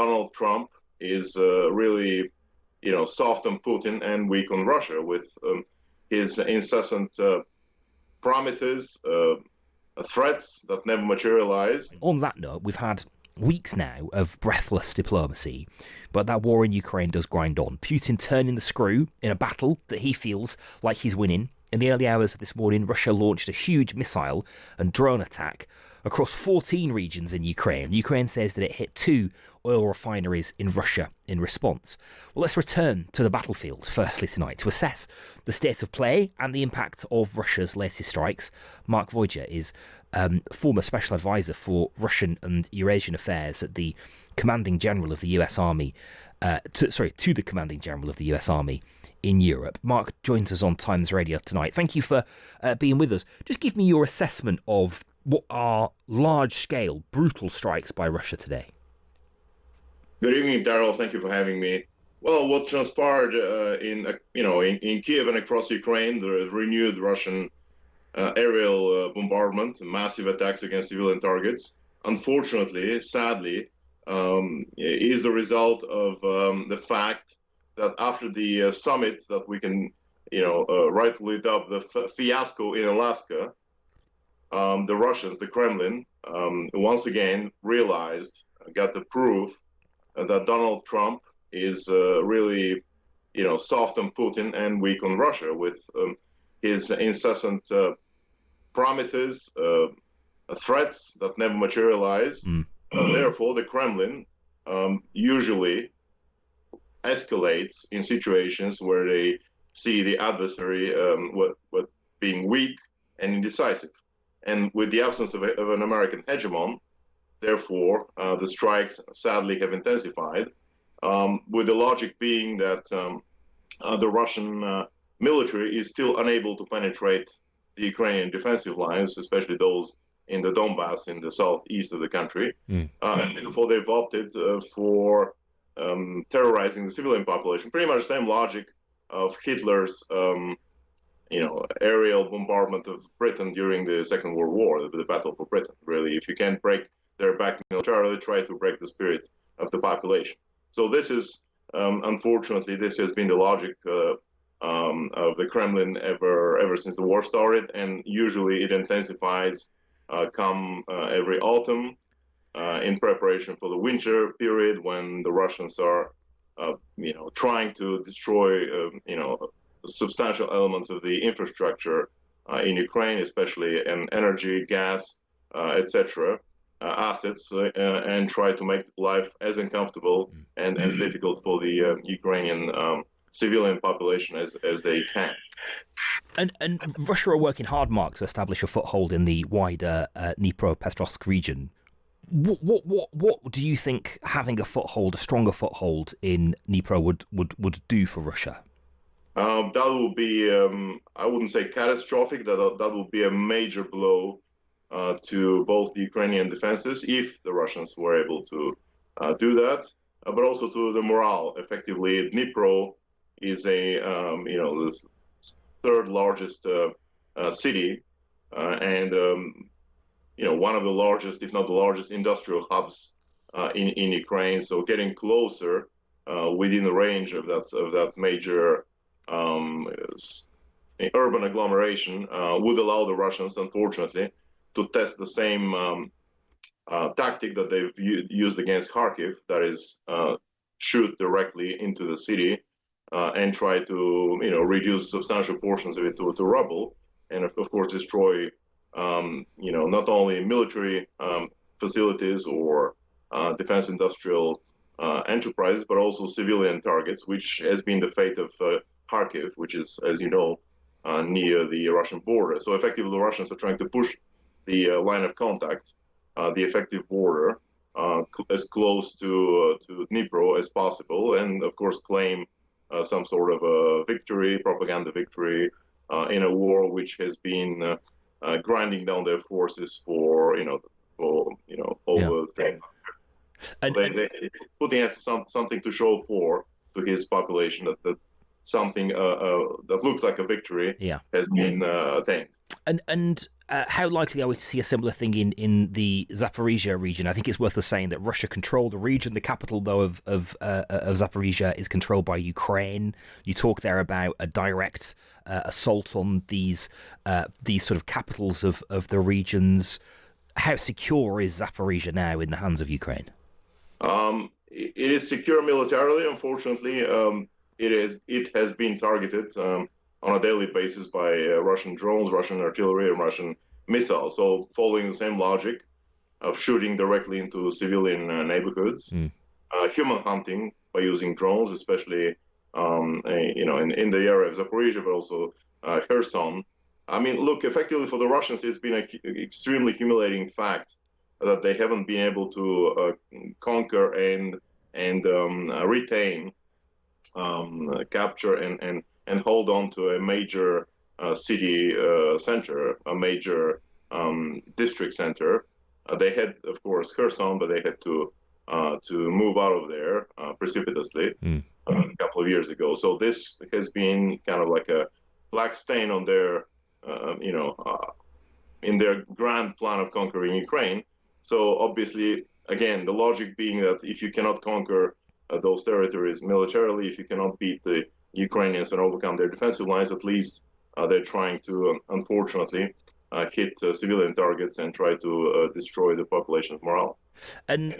Donald Trump is really, soft on Putin and weak on Russia with his incessant promises, threats that never materialize. On that note, we've had weeks now of breathless diplomacy, but that war in Ukraine does grind on. Putin turning the screw in a battle that he feels like he's winning. In the early hours of this morning, Russia launched a huge missile and drone attack across 14 regions in Ukraine. Ukraine says that it hit 2 oil refineries in Russia in response. Well, let's return to the battlefield firstly tonight to assess the state of play and the impact of Russia's latest strikes. Mark Voyger is former special advisor for Russian and Eurasian Affairs at the Commanding General of the US Army, to the Commanding General of the US Army in Europe. Mark joins us on Times Radio tonight. Thank you for being with us. Just give me your assessment of what are large-scale, brutal strikes by Russia today. Good evening, Daryl. Thank you for having me. Well, what transpired in Kyiv and across Ukraine, the renewed Russian aerial bombardment, massive attacks against civilian targets, unfortunately, sadly, is the result of the fact that after the summit that we can, rightly dub the fiasco in Alaska, the Russians, the Kremlin, once again realized, got the proof that Donald Trump is really, soft on Putin and weak on Russia with his incessant promises, threats that never materialize. Therefore, the Kremlin usually escalates in situations where they see the adversary what being weak and indecisive. And with the absence of an American hegemon, therefore, the strikes sadly have intensified, with the logic being that the Russian military is still unable to penetrate the Ukrainian defensive lines, especially those in the Donbass, in the southeast of the country. And therefore, they've opted for terrorizing the civilian population. Pretty much the same logic of Hitler's aerial bombardment of Britain during the Second World War, the Battle for Britain. Really, if you can't break their back militarily, try to break the spirit of the population. So this is, unfortunately, this has been the logic of the Kremlin ever since the war started, and usually it intensifies come every autumn in preparation for the winter period when the Russians are, trying to destroy, substantial elements of the infrastructure in Ukraine, especially in energy, gas, etc. Assets, and try to make life as uncomfortable and as difficult for the Ukrainian civilian population as they can. And Russia are working hard, Mark, to establish a foothold in the wider Dnipropetrovsk region. What do you think having a stronger foothold in Dnipro would do for Russia? That will be, I wouldn't say catastrophic. That will be a major blow to both the Ukrainian defenses if the Russians were able to do that, but also to the morale. Effectively, Dnipro is the third largest city, and one of the largest, if not the largest, industrial hubs in Ukraine. So getting closer within the range of that major urban agglomeration would allow the Russians, unfortunately, to test the same tactic that they've used against Kharkiv, that is, shoot directly into the city and try to reduce substantial portions of it to rubble, and of course destroy not only military facilities or defense industrial enterprises, but also civilian targets, which has been the fate of Kharkiv, which is, as you know, near the Russian border. So effectively, the Russians are trying to push the line of contact, the effective border, as close to Dnipro as possible, and of course claim some sort of a victory, propaganda victory, in a war which has been grinding down their forces for over 3 years. Putin has something to show to his population that something that looks like a victory has been attained. And how likely are we to see a similar thing in the Zaporizhia region? I think it's worth us saying that Russia controlled the region. The capital, though, of Zaporizhia is controlled by Ukraine. You talk there about a direct assault on these sort of capitals of the regions. How secure is Zaporizhia now in the hands of Ukraine? It is secure militarily. Unfortunately, it has been targeted on a daily basis by Russian drones, Russian artillery, and Russian missiles. So, following the same logic of shooting directly into civilian neighborhoods, human hunting by using drones, especially in the area of Zaporizhia, but also Kherson. I mean, look, effectively for the Russians, it's been an extremely humiliating fact that they haven't been able to conquer and retain, capture and hold on to a major city center, a major district center. They had, of course, Kherson, but they had to move out of there precipitously a couple of years ago. So this has been kind of like a black stain on their, in their grand plan of conquering Ukraine. So obviously, again, the logic being that if you cannot conquer those territories militarily, if you cannot beat the Ukrainians and overcome their defensive lines, at least they're trying to, unfortunately, hit civilian targets and try to destroy the population's morale. And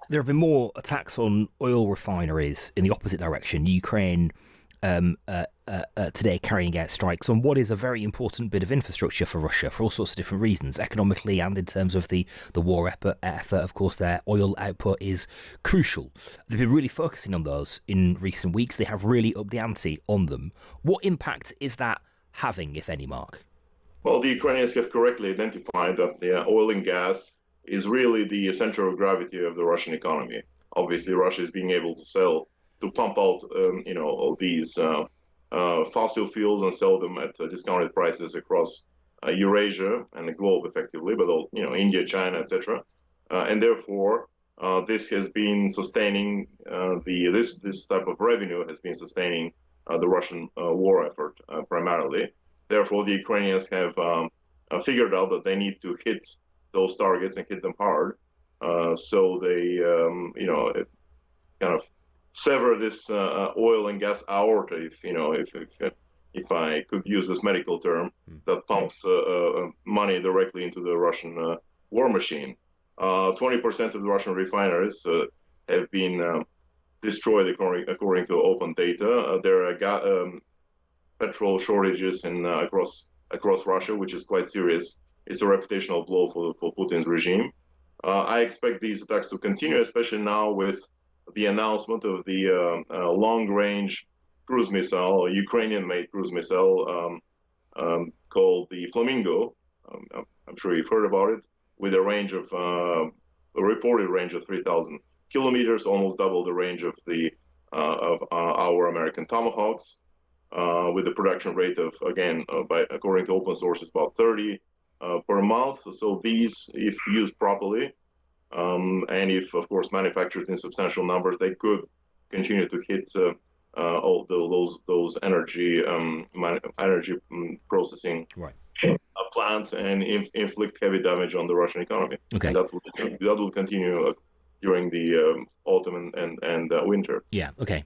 there have been more attacks on oil refineries in the opposite direction. Ukraine today carrying out strikes on what is a very important bit of infrastructure for Russia for all sorts of different reasons, economically and in terms of the war effort. Of course, their oil output is crucial. They've been really focusing on those in recent weeks. They have really upped the ante on them. What impact is that having, if any, Mark? Well, the Ukrainians have correctly identified that the oil and gas is really the center of gravity of the Russian economy. Obviously, Russia is being able to pump out, all these fossil fuels and sell them at discounted prices across Eurasia and the globe, effectively, but India, China, etc. And therefore, this has been sustaining this type of revenue has been sustaining the Russian war effort primarily. Therefore, the Ukrainians have figured out that they need to hit those targets and hit them hard. So they, kind of sever this oil and gas aorta, if I could use this medical term, that pumps money directly into the Russian war machine. 20% of the Russian refineries have been destroyed according to open data. There are petrol shortages across Russia, which is quite serious. It's a reputational blow for Putin's regime. I expect these attacks to continue, especially now with the announcement of the long-range cruise missile, Ukrainian-made cruise missile called the Flamingo. I'm sure you've heard about it, with a range of a reported range of 3,000 kilometers, almost double the range of our American Tomahawks, with a production rate of, again, according to open sources, about 30 per month. So these, if used properly, and if, of course, manufactured in substantial numbers, they could continue to hit all those energy processing plants and inflict heavy damage on the Russian economy. Okay. And that will continue during the autumn and winter. Yeah, okay.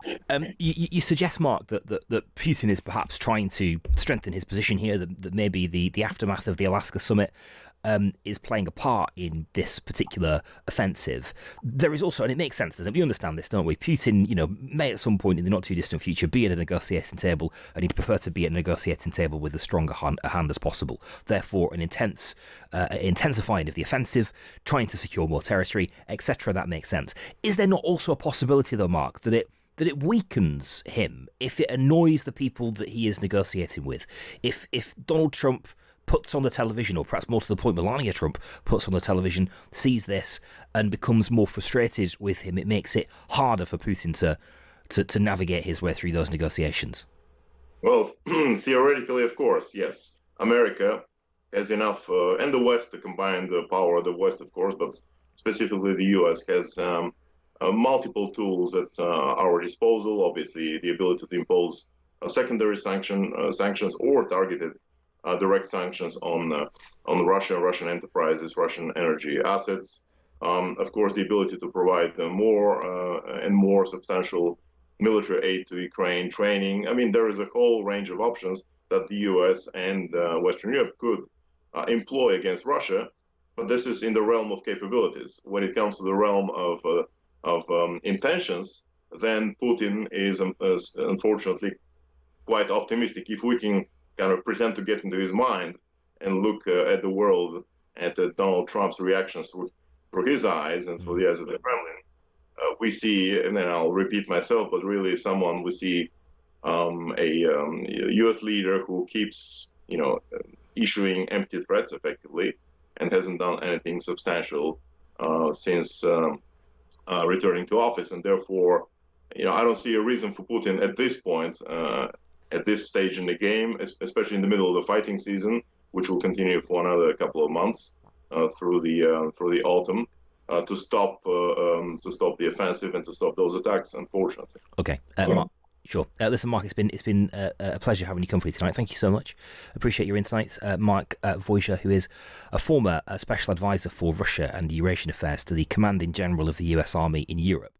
You suggest, Mark, that Putin is perhaps trying to strengthen his position here, that maybe the aftermath of the Alaska summit is playing a part in this particular offensive. There is also, and it makes sense, doesn't it? We understand this, don't we? Putin, may at some point in the not too distant future be at a negotiating table, and he'd prefer to be at a negotiating table with as strong a hand as possible. Therefore, an intensifying of the offensive, trying to secure more territory, etc. That makes sense. Is there not also a possibility, though, Mark, that it weakens him if it annoys the people that he is negotiating with? If Donald Trump puts on the television, or perhaps more to the point, Melania Trump puts on the television, sees this and becomes more frustrated with him, it makes it harder for Putin to navigate his way through those negotiations? Well, theoretically, of course, yes. America has enough, and the West, the combined power of the West, of course, but specifically the U.S. has multiple tools at our disposal. Obviously, the ability to impose secondary sanctions or targeted direct sanctions on Russia, Russian enterprises, Russian energy assets. Of course, the ability to provide more and more substantial military aid to Ukraine, training. I mean, there is a whole range of options that the U.S. and Western Europe could employ against Russia, but this is in the realm of capabilities. When it comes to the realm of intentions, then Putin is unfortunately quite optimistic. If we can kind of pretend to get into his mind and look at the world, at Donald Trump's reactions through his eyes and through the eyes of the Kremlin, we see, and then I'll repeat myself, but really we see a U.S. leader who keeps, issuing empty threats effectively and hasn't done anything substantial since returning to office. And therefore, I don't see a reason for Putin at this point, at this stage in the game, especially in the middle of the fighting season, which will continue for another couple of months through the autumn, to stop the offensive and to stop those attacks. Unfortunately. Okay, Mark, sure. Listen, Mark, it's been a pleasure having you come for you tonight. Thank you so much. Appreciate your insights, Mark Voyger, who is a former special advisor for Russia and Eurasian Affairs to the Commanding General of the U.S. Army in Europe.